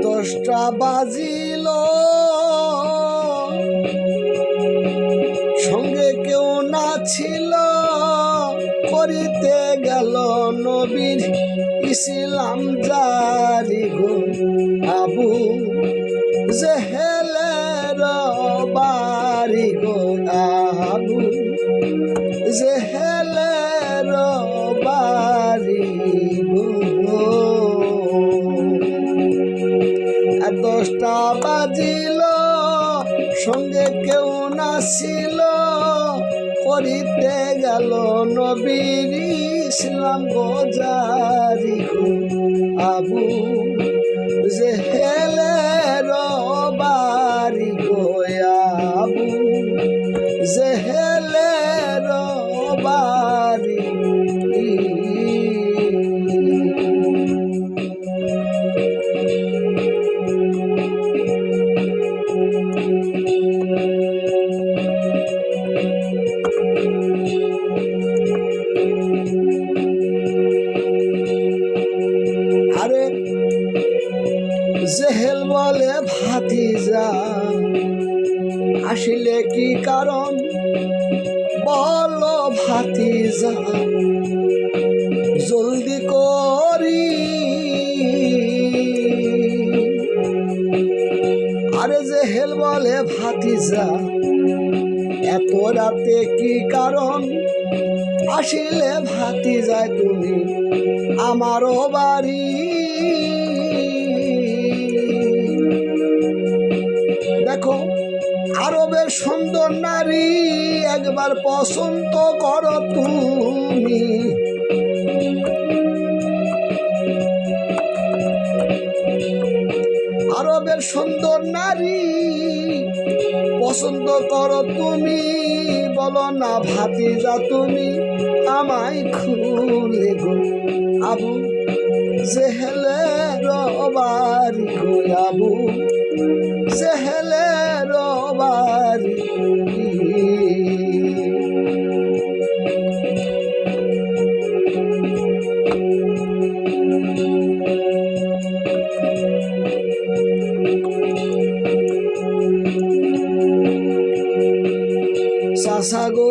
দশটা বাজিল সঙ্গে কেউ না ছিল, করিতে গেল নবীর ইসলাম জারি গো আবু জেহেলের বাড়ি গো আবু জেহেলের বাড়ি গো। দশটা বাজিল সঙ্গে কেউ না ছিল, করিতে গেল নবীর ইসলাম জারি গো আবু জেহেলের বাড়ি গো আবু জেহেলের বাড়ি। আরে জেহেল বলে ভাতিজা আসিলে কি কারণ বলো ভাতিজা জলদি করি। আরে জেহেল বলে ভাতিজা এত রাতে কি কারণ আসিলে ভাতিজায় তুমি আমারও বাড়ি। দেখো আরবের সুন্দর নারী একবার পছন্দ করো তুমি, আরবের সুন্দর নারী পছন্দ করো তুমি, বলো না ভাতিজা তুমি আমায় খুলে গো আবু জেহেলের বাড়ি গো আবু জেহেলের বাড়ি। চাচা গো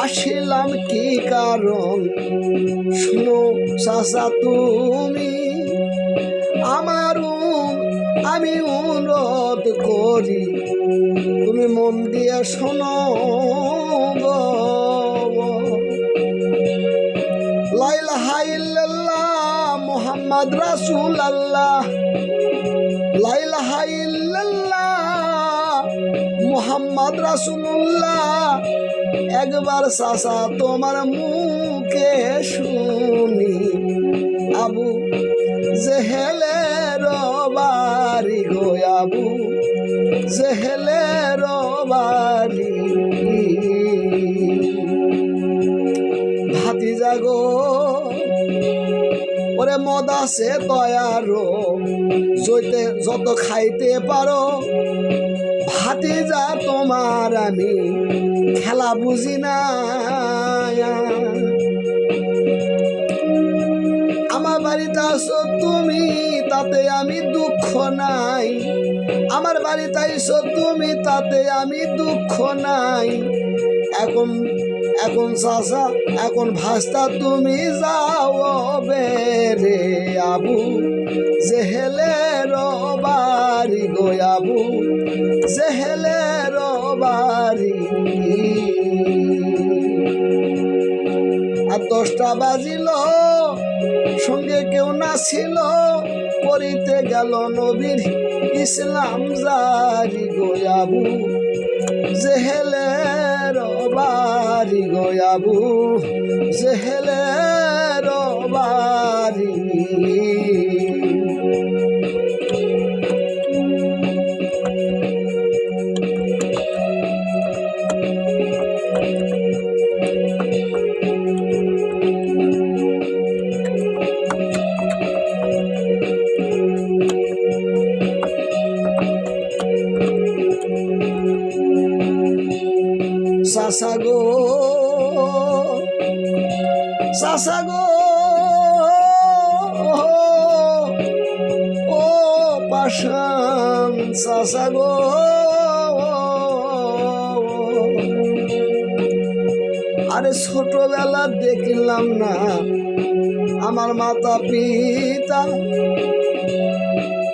আসিলাম কি কারণ শুনো চাচা তুমি আমার আমি অনুরোধ করি তুমি মন দিয়ে শোনো গো। লা ইলাহা ইল্লাল্লাহ মুহাম্মদ রাসূলুল্লাহ, লা ইলাহা ইল্লাল্লাহ মুহাম্মদ রাসূলুল্লাহ। একবার চাচা তোমার মুখে শুনি আবু জেহেলের বাড়ি গো আবু জেহেলের বাড়ি। ভাতিজা গো ওরে মদ আছে তয়ারো জইতে যত খাইতে পারো, ভাতিজা তোমার আমি খেলা বুঝি না। আমার বাড়িতে আসো তুমি তাতে আমি দুঃখ নাই, আমার বাড়িতে আসো তুমি তাতে আমি দুঃখ নাই। এখন চাচা এখন ভাস্তা তুমি যাও বেরে আবু জেহেলের বাড়ি গো আবু জেহেলের বাড়ি। আর দশটা বাজিল সঙ্গে কেউ না ছিল, করিতে গেল নবীর ইসলাম জারি গো আবু জেহেলের বাড়ি গো আবু জেহেলের বাড়ি। চাচা গো চাচা গো ও পাশান চাচা গো আরে ছোটবেলা দেখলাম না আমার মাতা পিতা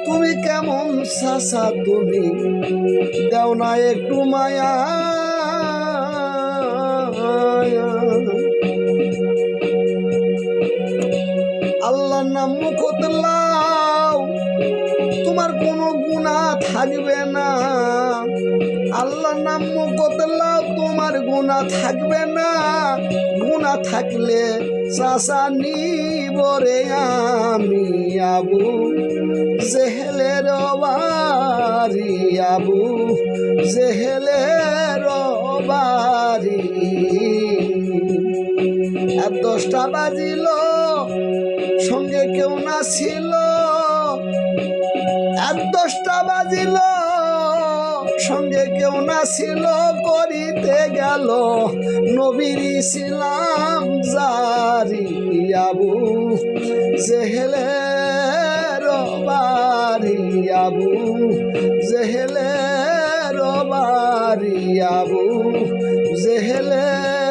তুমি কেমন চাচা তুমি দেও না একটু মায়া আল্লাহর নাম মুখত লাও তোমার কোনো গুনাহ থাকবে না আল্লাহর নাম মুখত লাও তোমার গুনাহ থাকবে না গুনাহ থাকলে চাচা নিব রে আমি আবু জেহেলের বাড়ি আবু জেহেলের বাড়ি 10টা বাজিল সঙ্গে কেউ না ছিল 10টা বাজিল সঙ্গে কেউ না ছিল করিতে গেল নবীর ইসলাম জারি আবু জেহেলের বাড়ি আবু জেহেলের বাড়ি আবু জেহেলের